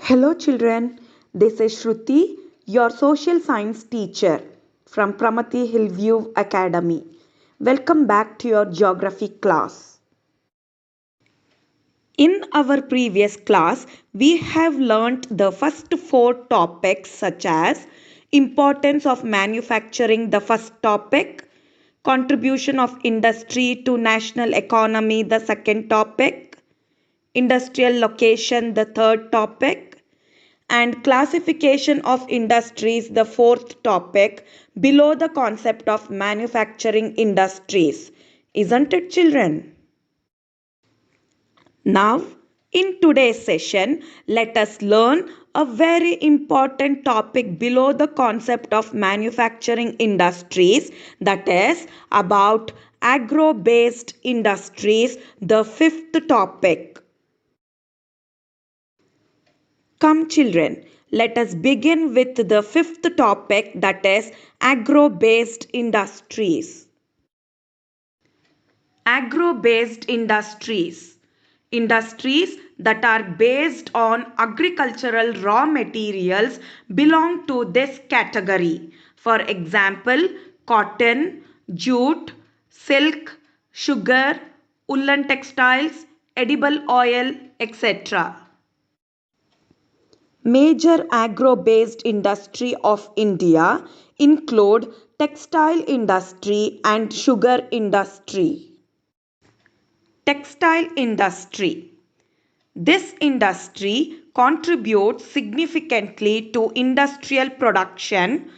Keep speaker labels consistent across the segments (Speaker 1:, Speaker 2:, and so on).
Speaker 1: Hello children, this is Shruti, your social science teacher from Pramati Hillview Academy. Welcome back to your geography class. In our previous class, we have learnt the first four topics such as importance of manufacturing, the first topic, contribution of industry to national economy, the second topic, industrial location, the third topic, and classification of industries, the fourth topic, below the concept of manufacturing industries. Isn't it, children? Now, in today's session, let us learn a very important topic below the concept of manufacturing industries, that is about agro-based industries, the fifth topic. Come children, let us begin with the fifth topic, that is agro-based industries. Agro-based industries. Industries that are based on agricultural raw materials belong to this category. For example, cotton, jute, silk, sugar, woolen textiles, edible oil, etc. Major agro-based industry of India include textile industry and sugar industry. Textile industry. This industry contributes significantly to industrial production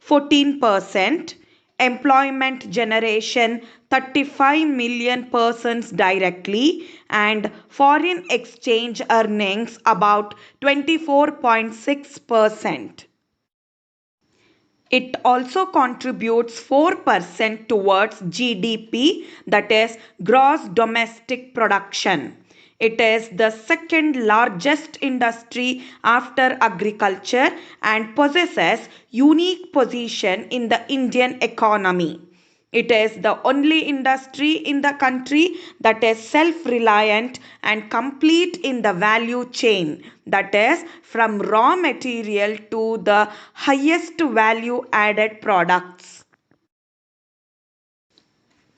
Speaker 1: 14%, employment generation 35 million persons directly, and foreign exchange earnings about 24.6%. It also contributes 4% towards GDP, that is gross domestic production. It is the second largest industry after agriculture and possesses unique position in the Indian economy. It is the only industry in the country that is self-reliant and complete in the value chain, that is from raw material to the highest value added products.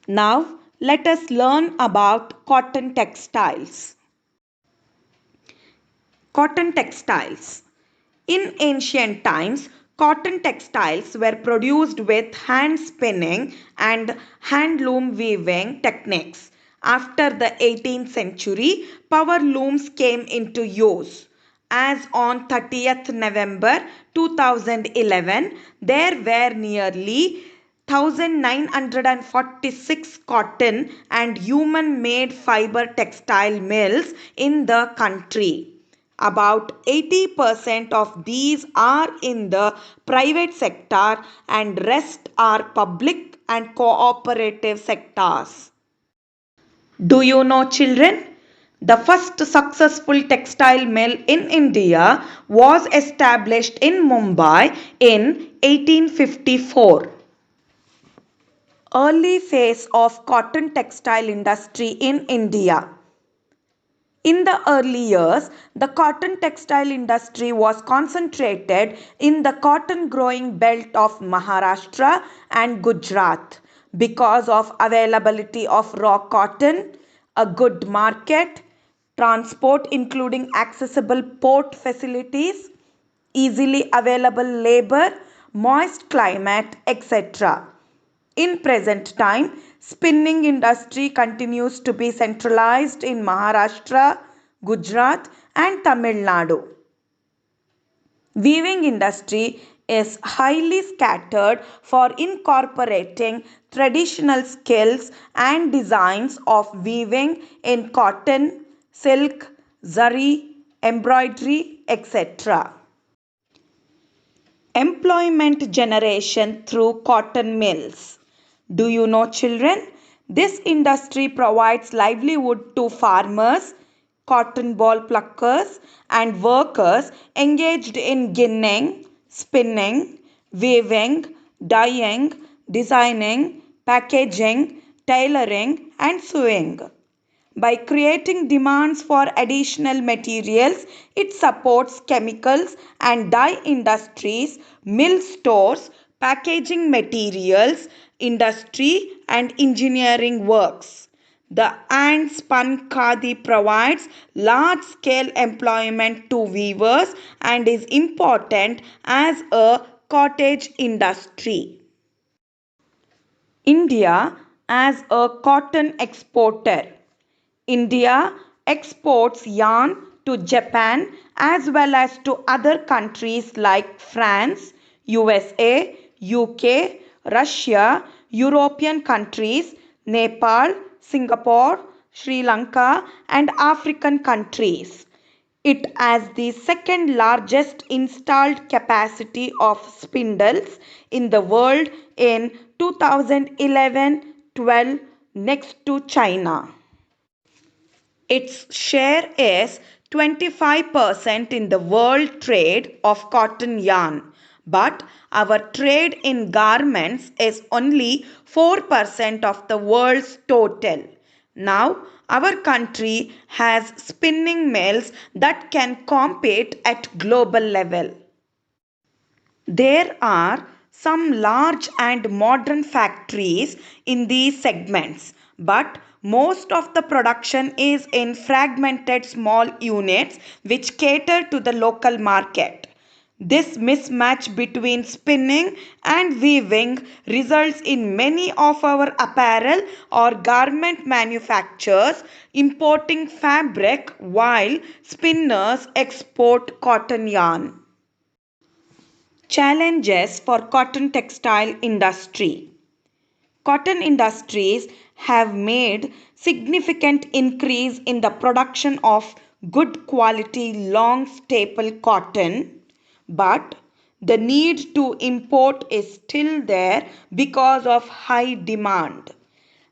Speaker 1: Now let us learn about cotton textiles. Cotton textiles. In ancient times, cotton textiles were produced with hand spinning and handloom weaving techniques. After the 18th century, power looms came into use. As on 30th November 2011, there were nearly 1946 cotton and human-made fiber textile mills in the country. About 80% of these are in the private sector and rest are public and cooperative sectors. Do you know, children? The first successful textile mill in India was established in Mumbai in 1854. Early phase of cotton textile industry in India. In the early years, the cotton textile industry was concentrated in the cotton growing belt of Maharashtra and Gujarat because of availability of raw cotton, a good market, transport including accessible port facilities, easily available labor, moist climate, etc. In present time, spinning industry continues to be centralized in Maharashtra, Gujarat and Tamil Nadu. Weaving industry is highly scattered for incorporating traditional skills and designs of weaving in cotton, silk, zari, embroidery, etc. Employment generation through cotton mills. Do you know, children? This industry provides livelihood to farmers, cotton ball pluckers, and workers engaged in ginning, spinning, weaving, dyeing, designing, packaging, tailoring, and sewing. By creating demands for additional materials, it supports chemicals and dye industries, mill stores, packaging materials, industry and engineering works. The hand-spun khadi provides large-scale employment to weavers and is important as a cottage industry. India as a cotton exporter. India exports yarn to Japan as well as to other countries like France, USA, UK, Russia, European countries, Nepal, Singapore, Sri Lanka and African countries. It has the second largest installed capacity of spindles in the world in 2011-12 next to China. Its share is 25% in the world trade of cotton yarn, but our trade in garments is only 4% of the world's total. Now, our country has spinning mills that can compete at global level. There are some large and modern factories in these segments, but most of the production is in fragmented small units which cater to the local market. This mismatch between spinning and weaving results in many of our apparel or garment manufacturers importing fabric while spinners export cotton yarn. Challenges for cotton textile industry. Cotton industries have made significant increase in the production of good quality long staple cotton, but the need to import is still there because of high demand.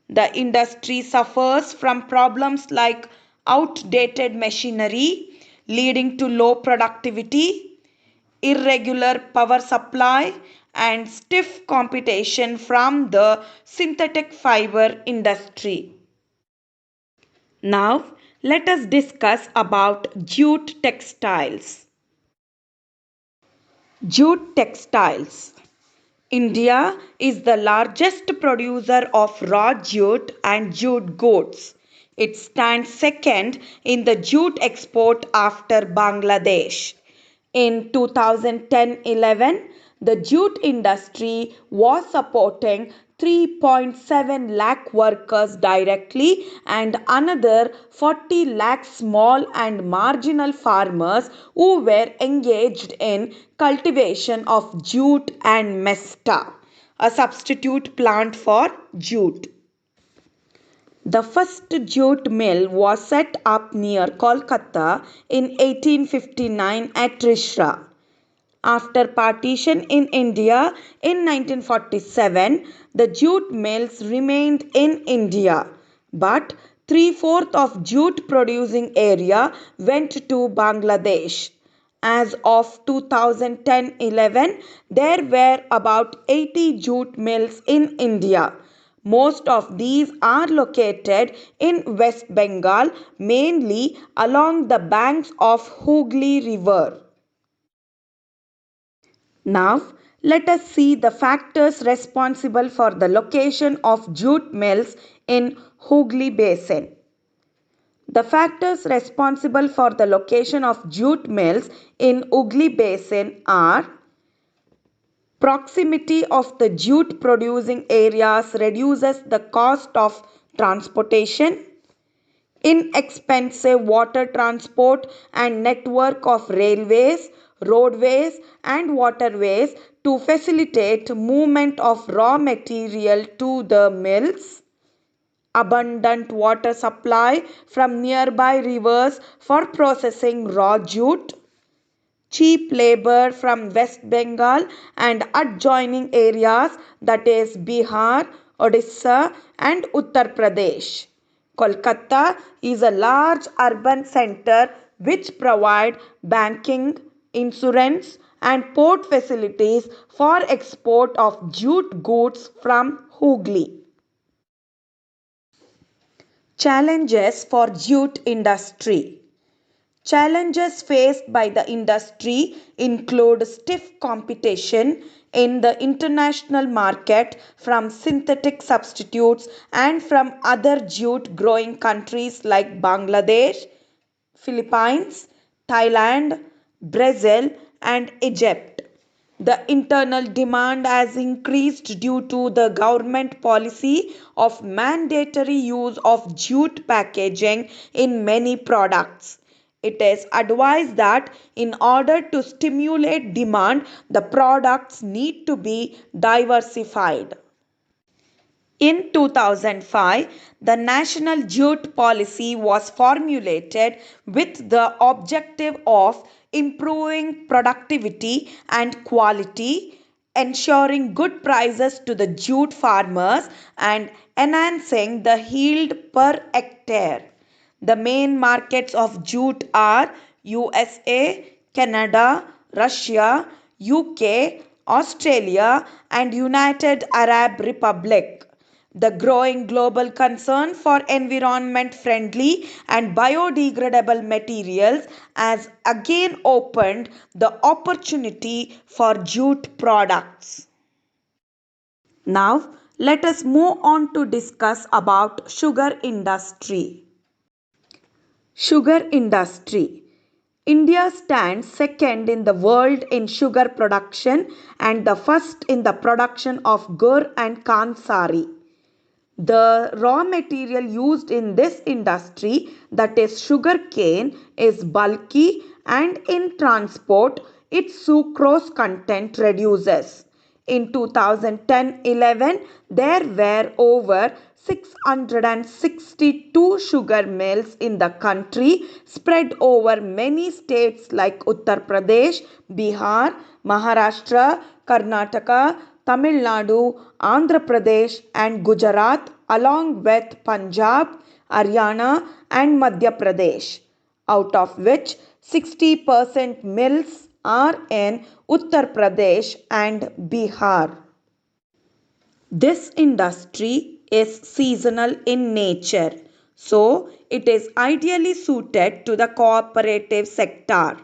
Speaker 1: The industry suffers from problems like outdated machinery leading to low productivity, irregular power supply and stiff competition from the synthetic fiber industry. Now let us discuss about jute textiles. Jute textiles. India is the largest producer of raw jute and jute goods. It stands second in the jute export after Bangladesh. In 2010-11, the jute industry was supporting 3.7 lakh workers directly and another 40 lakh small and marginal farmers who were engaged in cultivation of jute and mesta, a substitute plant for jute. The first jute mill was set up near Kolkata in 1859 at Risra. After partition in India in 1947, the jute mills remained in India, but three-fourths of jute producing area went to Bangladesh. As of 2010-11, there were about 80 jute mills in India. Most of these are located in West Bengal, mainly along the banks of Hooghly River. Now, let us see the factors responsible for the location of jute mills in Hooghly Basin. The factors responsible for the location of jute mills in Hooghly Basin are: proximity of the jute producing areas reduces the cost of transportation. Inexpensive water transport and network of railways, roadways and waterways to facilitate movement of raw material to the mills. Abundant water supply from nearby rivers for processing raw jute. Cheap labor from West Bengal and adjoining areas, that is Bihar, Odisha and Uttar Pradesh. Kolkata is a large urban center which provides banking, insurance and port facilities for export of jute goods from Hooghly. Challenges for jute industry. Challenges faced by the industry include stiff competition in the international market from synthetic substitutes and from other jute growing countries like Bangladesh, Philippines, Thailand, Brazil, and Egypt. The internal demand has increased due to the government policy of mandatory use of jute packaging in many products. It is advised that in order to stimulate demand, the products need to be diversified. In 2005, the National Jute Policy was formulated with the objective of improving productivity and quality, ensuring good prices to the jute farmers, and enhancing the yield per hectare. The main markets of jute are USA, Canada, Russia, UK, Australia, and United Arab Republic. The growing global concern for environment friendly and biodegradable materials has again opened the opportunity for jute products. Now, let us move on to discuss about sugar industry. Sugar industry. India stands second in the world in sugar production and the first in the production of gur and kansari. The raw material used in this industry, that is sugar cane, is bulky and in transport its sucrose content reduces. In 2010-11, there were over 662 sugar mills in the country spread over many states like Uttar Pradesh, Bihar, Maharashtra, Karnataka, Tamil Nadu, Andhra Pradesh and Gujarat along with Punjab, Haryana and Madhya Pradesh, out of which 60% mills are in Uttar Pradesh and Bihar. This industry is seasonal in nature, so it is ideally suited to the cooperative sector.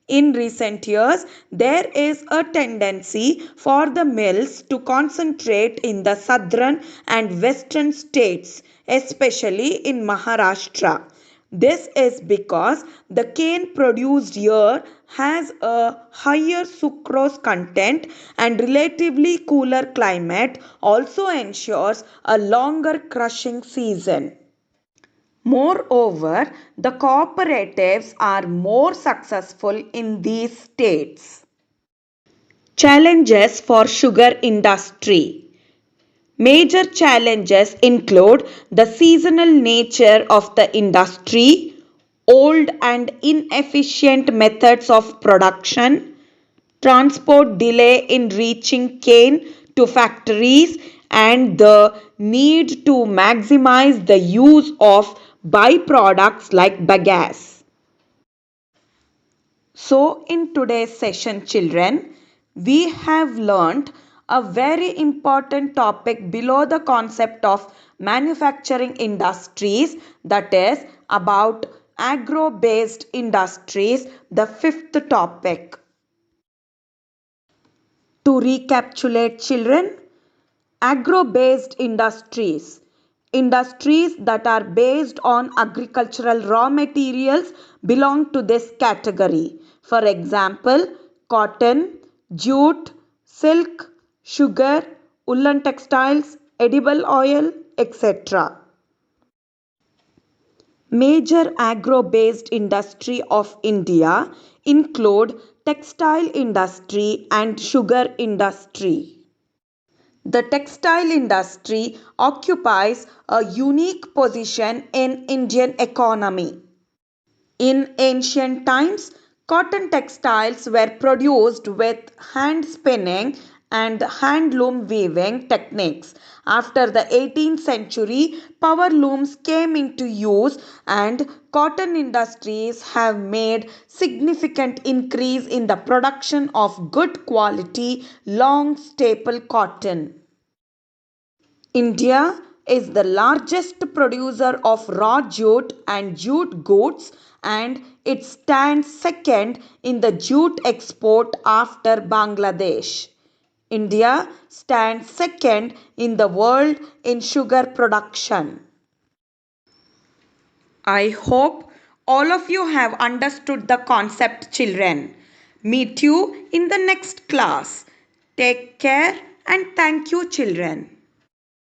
Speaker 1: In recent years, there is a tendency for the mills to concentrate in the southern and western states, especially in Maharashtra. This is because the cane produced here has a higher sucrose content and relatively cooler climate also ensures a longer crushing season. Moreover, the cooperatives are more successful in these states. Challenges for sugar industry. Major challenges include the seasonal nature of the industry, old and inefficient methods of production, transport delay in reaching cane to factories, and the need to maximize the use of byproducts like bagasse. So, in today's session, children, we have learnt a very important topic below the concept of manufacturing industries, that is about agro-based industries, the fifth topic. To recapitulate, children, agro-based industries. Industries that are based on agricultural raw materials belong to this category. For example, cotton, jute, silk, sugar, woolen textiles, edible oil, etc. Major agro-based industry of India include textile industry and sugar industry. The textile industry occupies a unique position in Indian economy. In ancient times, cotton textiles were produced with hand spinning and handloom weaving techniques. After the 18th century, power looms came into use and cotton industries have made significant increase in the production of good quality long staple cotton. India is the largest producer of raw jute and jute goods, and it stands second in the jute export after Bangladesh. India stands second in the world in sugar production. I hope all of you have understood the concept, children. Meet you in the next class. Take care and thank you, children.